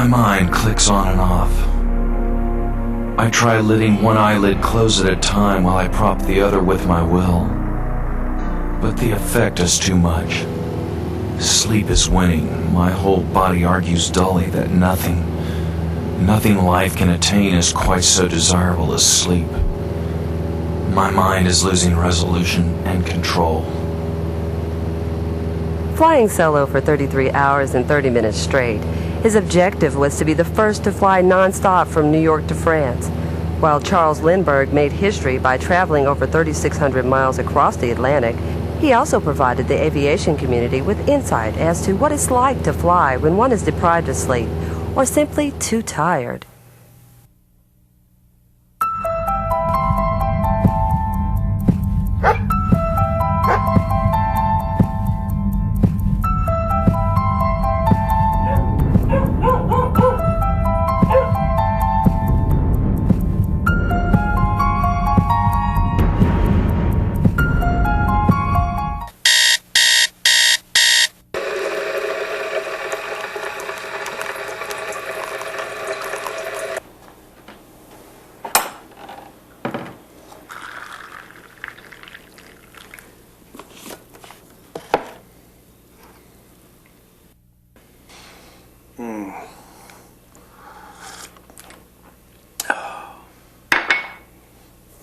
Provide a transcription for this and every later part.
mind clicks on and off. I try letting one eyelid close at a time while I prop the other with my will. But the effect is too much. Sleep is winning. My whole body argues dully that nothing life can attain is quite so desirable as sleep. My mind is losing resolution and control. Flying solo for 33 hours and 30 minutes straight, his objective was to be the first to fly non-stop from New York to France, while Charles Lindbergh made history by traveling over 3,600 miles across the Atlantic. He also provided the aviation community with insight as to what it's like to fly when one is deprived of sleep or simply too tired.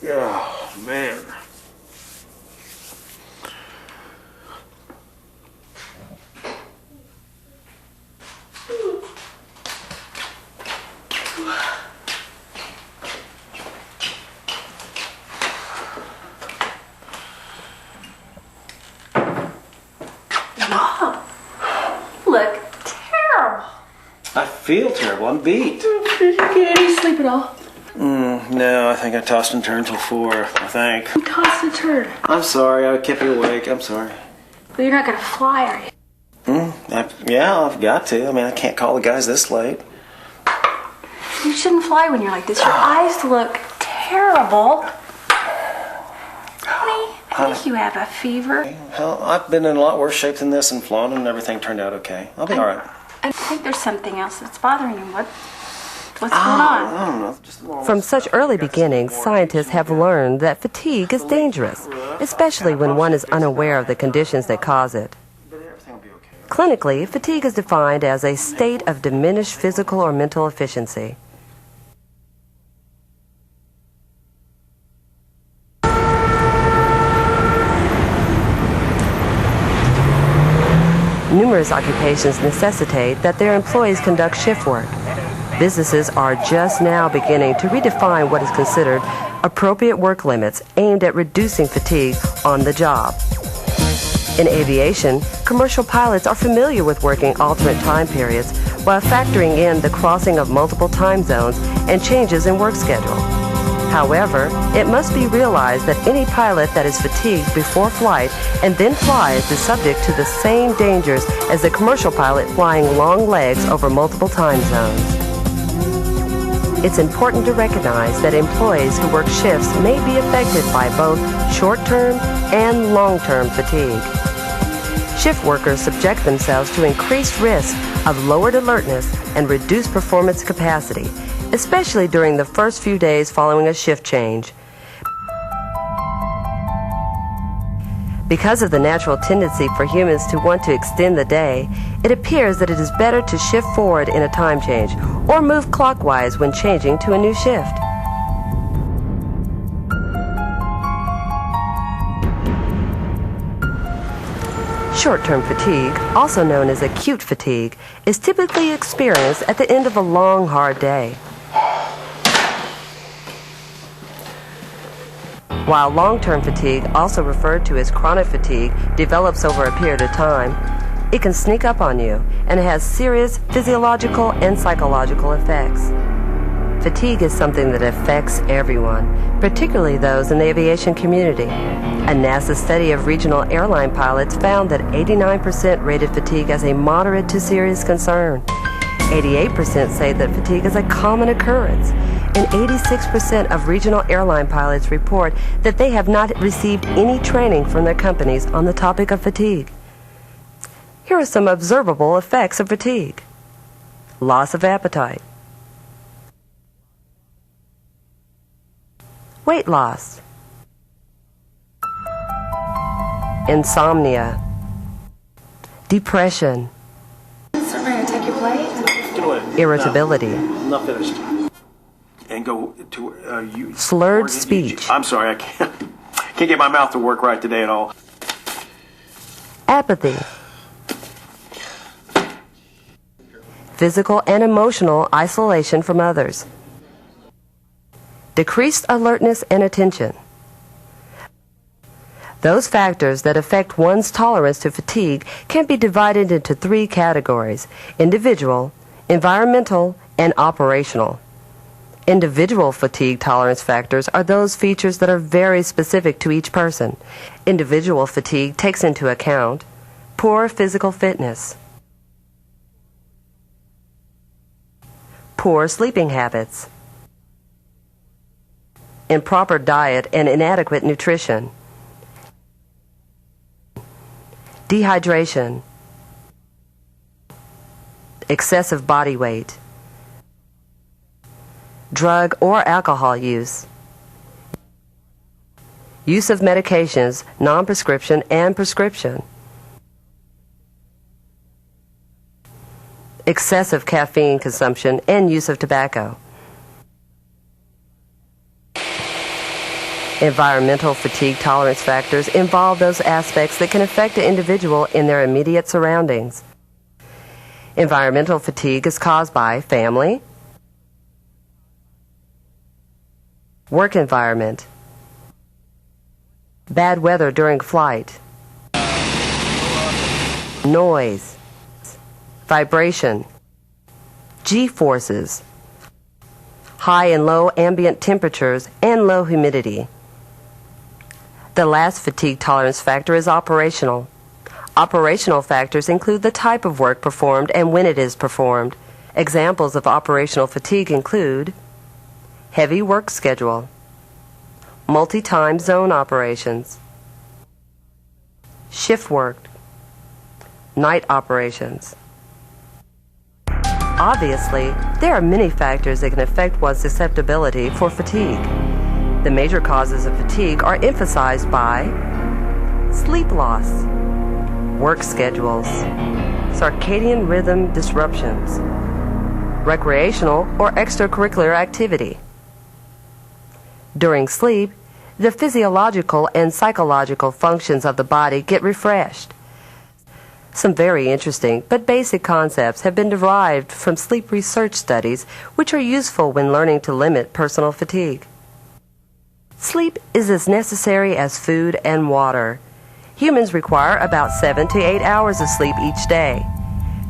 Oh, man. Mom, you look terrible. I feel terrible. I'm beat. Did you get any sleep at all? No, I think I tossed and turned till 4, I think. You tossed and turned. I'm sorry, I kept you awake. I'm sorry. But you're not going to fly, are you? Yeah, I've got to. I mean, I can't call the guys this late. You shouldn't fly when you're like this. Your eyes look terrible. Honey, I think you have a fever. Hell, I've been in a lot worse shape than this and flown and everything turned out okay. I'll be all right. I think there's something else that's bothering you. What's going on? I don't know. Just a little From such early beginnings, scientists have learned that fatigue is dangerous, especially when one is unaware of the conditions that cause it. But everything will be okay. Clinically, fatigue is defined as a state of diminished physical or mental efficiency. Numerous occupations necessitate that their employees conduct shift work. Businesses are just now beginning to redefine what is considered appropriate work limits aimed at reducing fatigue on the job. In aviation, commercial pilots are familiar with working alternate time periods while factoring in the crossing of multiple time zones and changes in work schedule. However, it must be realized that any pilot that is fatigued before flight and then flies is subject to the same dangers as the commercial pilot flying long legs over multiple time zones. It's important to recognize that employees who work shifts may be affected by both short-term and long-term fatigue. Shift workers subject themselves to increased risk of lowered alertness and reduced performance capacity, especially during the first few days following a shift change. Because of the natural tendency for humans to want to extend the day, it appears that it is better to shift forward in a time change or move clockwise when changing to a new shift. Short-term fatigue, also known as acute fatigue, is typically experienced at the end of a long, hard day. While long-term fatigue, also referred to as chronic fatigue, develops over a period of time, it can sneak up on you and it has serious physiological and psychological effects. Fatigue is something that affects everyone, particularly those in the aviation community. A NASA study of regional airline pilots found that 89% rated fatigue as a moderate to serious concern. 88% say that fatigue is a common occurrence, and 86% of regional airline pilots report that they have not received any training from their companies on the topic of fatigue. Here are some observable effects of fatigue. loss of appetite, weight loss, insomnia, depression, Ready to take your plate? Get away. irritability, No, I'm not finished. And go to you. slurred speech, I'm sorry, I can't get my mouth to work right today at all. apathy, physical and emotional isolation from others, decreased alertness and attention. Those factors that affect one's tolerance to fatigue can be divided into three categories: individual, environmental, and operational. Individual fatigue tolerance factors are those features that are very specific to each person. Individual fatigue takes into account poor physical fitness, poor sleeping habits, improper diet and inadequate nutrition, dehydration, excessive body weight, drug or alcohol use, use of medications, non-prescription and prescription, excessive caffeine consumption and use of tobacco. Environmental fatigue tolerance factors involve those aspects that can affect the individual in their immediate surroundings. Environmental fatigue is caused by family, work environment, bad weather during flight, noise, vibration, G-forces, high and low ambient temperatures, and low humidity. The last fatigue tolerance factor is operational. Operational factors include the type of work performed and when it is performed. Examples of operational fatigue include heavy work schedule, multi-time zone operations, shift work, night operations. Obviously, there are many factors that can affect one's susceptibility for fatigue. The major causes of fatigue are emphasized by sleep loss, work schedules, circadian rhythm disruptions, recreational or extracurricular activity. During sleep, the physiological and psychological functions of the body get refreshed. Some very interesting but basic concepts have been derived from sleep research studies which are useful when learning to limit personal fatigue. Sleep is as necessary as food and water. Humans require about 7 to 8 hours of sleep each day.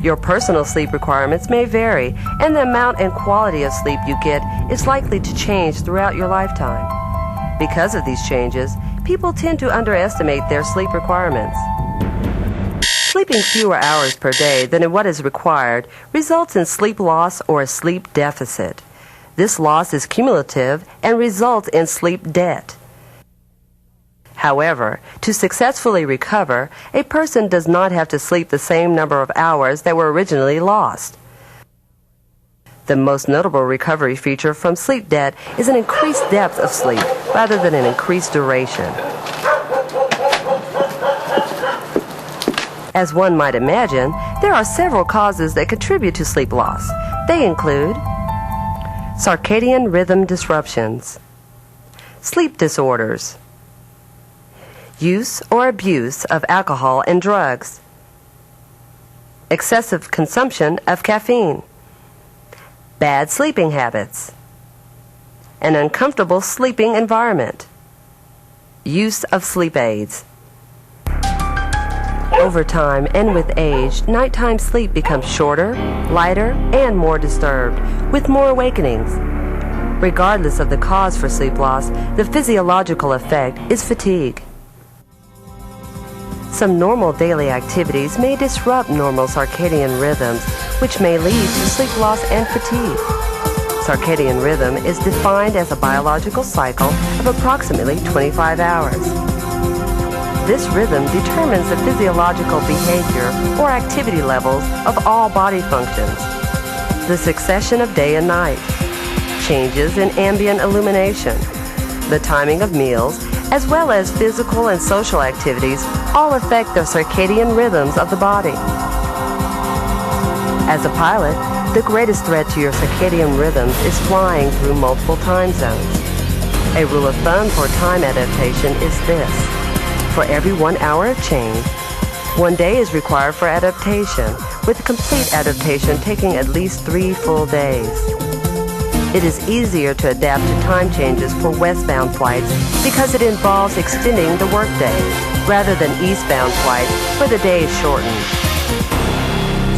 Your personal sleep requirements may vary, and the amount and quality of sleep you get is likely to change throughout your lifetime. Because of these changes, people tend to underestimate their sleep requirements. Sleeping fewer hours per day than what is required results in sleep loss or a sleep deficit. This loss is cumulative and results in sleep debt. However, to successfully recover, a person does not have to sleep the same number of hours that were originally lost. The most notable recovery feature from sleep debt is an increased depth of sleep rather than an increased duration. As one might imagine, there are several causes that contribute to sleep loss. They include circadian rhythm disruptions, sleep disorders, use or abuse of alcohol and drugs, excessive consumption of caffeine, bad sleeping habits, an uncomfortable sleeping environment, use of sleep aids. Over time and with age, nighttime sleep becomes shorter, lighter, and more disturbed, with more awakenings. Regardless of the cause for sleep loss, the physiological effect is fatigue. Some normal daily activities may disrupt normal circadian rhythms, which may lead to sleep loss and fatigue. Circadian rhythm is defined as a biological cycle of approximately 25 hours. This rhythm determines the physiological behavior or activity levels of all body functions. the succession of day and night, changes in ambient illumination, the timing of meals, as well as physical and social activities all affect the circadian rhythms of the body. As a pilot, the greatest threat to your circadian rhythms is flying through multiple time zones. A rule of thumb for time adaptation is this. For every 1 hour of change, 1 day is required for adaptation, with complete adaptation taking at least 3 full days. It is easier to adapt to time changes for westbound flights because it involves extending the workday, rather than eastbound flights where the day is shortened.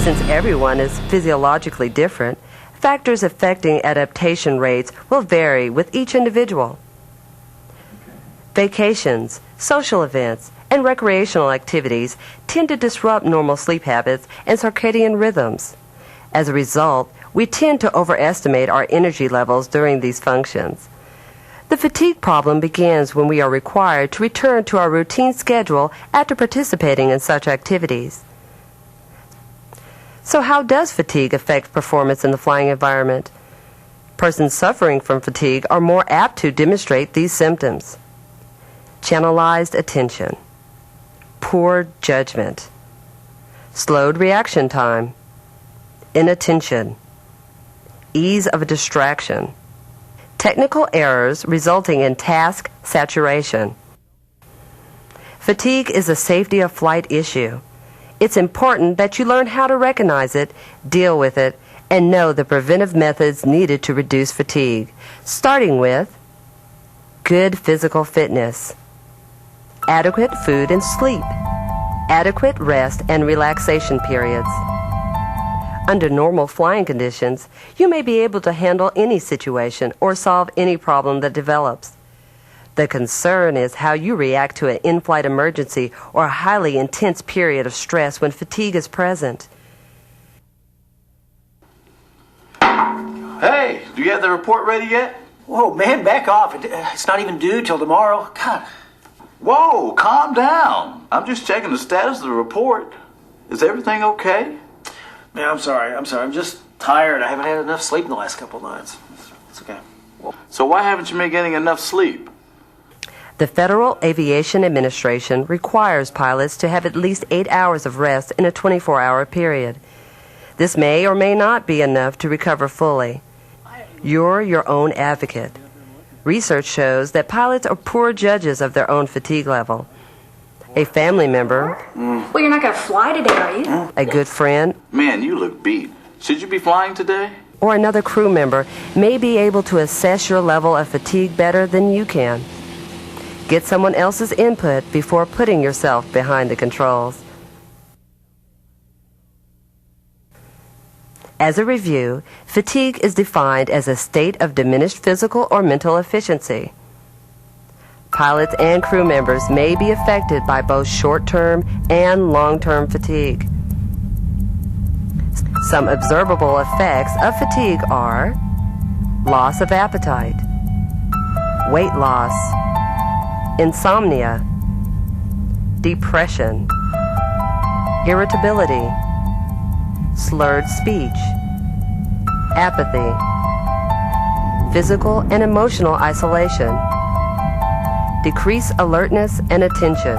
Since everyone is physiologically different, factors affecting adaptation rates will vary with each individual. Vacations, social events, and recreational activities tend to disrupt normal sleep habits and circadian rhythms. As a result, we tend to overestimate our energy levels during these functions. The fatigue problem begins when we are required to return to our routine schedule after participating in such activities. So how does fatigue affect performance in the flying environment? Persons suffering from fatigue are more apt to demonstrate these symptoms: channelized attention, poor judgment, slowed reaction time, inattention, ease of distraction, technical errors resulting in task saturation. Fatigue is a safety of flight issue. It's important that you learn how to recognize it, deal with it, and know the preventive methods needed to reduce fatigue, starting with good physical fitness, adequate food and sleep, adequate rest and relaxation periods. Under normal flying conditions, you may be able to handle any situation or solve any problem that develops. The concern is how you react to an in-flight emergency or a highly intense period of stress when fatigue is present. Hey, do you have the report ready yet? Whoa, man, back off. It's not even due till tomorrow. God. Whoa, calm down. I'm just checking the status of the report. Is everything okay? Man, I'm sorry. I'm just tired. I haven't had enough sleep in the last couple of nights. It's okay. So why haven't you been getting enough sleep? The Federal Aviation Administration requires pilots to have at least 8 hours of rest in a 24-hour period. This may or may not be enough to recover fully. You're your own advocate. Research shows that pilots are poor judges of their own fatigue level. A family member, Well, you're not going to fly today, are you? a good friend, Man, you look beat. Should you be flying today? or another crew member may be able to assess your level of fatigue better than you can. Get someone else's input before putting yourself behind the controls. As a review, fatigue is defined as a state of diminished physical or mental efficiency. Pilots and crew members may be affected by both short-term and long-term fatigue. Some observable effects of fatigue are loss of appetite, weight loss, insomnia, depression, irritability, slurred speech, apathy, physical and emotional isolation, decreased alertness and attention.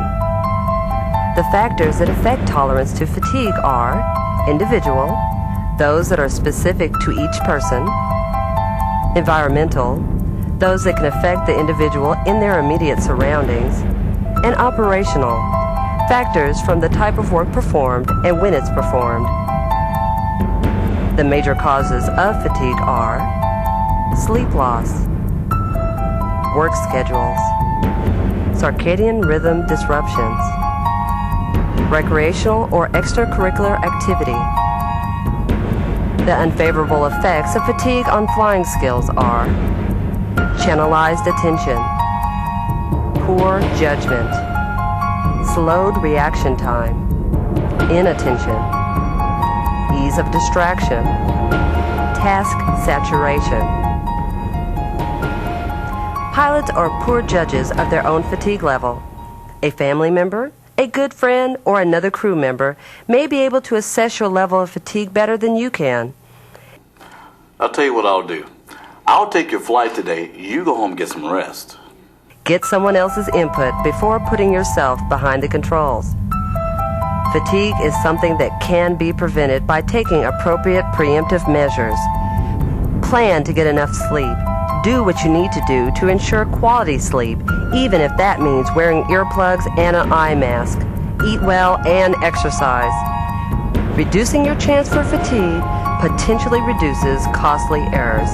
The factors that affect tolerance to fatigue are individual, those that are specific to each person, environmental, those that can affect the individual in their immediate surroundings, and operational, factors from the type of work performed and when it's performed. The major causes of fatigue are sleep loss, work schedules, circadian rhythm disruptions, recreational or extracurricular activity. The unfavorable effects of fatigue on flying skills are channelized attention, poor judgment, slowed reaction time, inattention, ease of distraction, task saturation. Pilots are poor judges of their own fatigue level. A family member, a good friend, or another crew member may be able to assess your level of fatigue better than you can. I'll tell you what I'll do. I'll take your flight today. You go home and get some rest. Get someone else's input before putting yourself behind the controls. Fatigue is something that can be prevented by taking appropriate preemptive measures. Plan to get enough sleep. Do what you need to do to ensure quality sleep, even if that means wearing earplugs and an eye mask. Eat well and exercise. Reducing your chance for fatigue potentially reduces costly errors.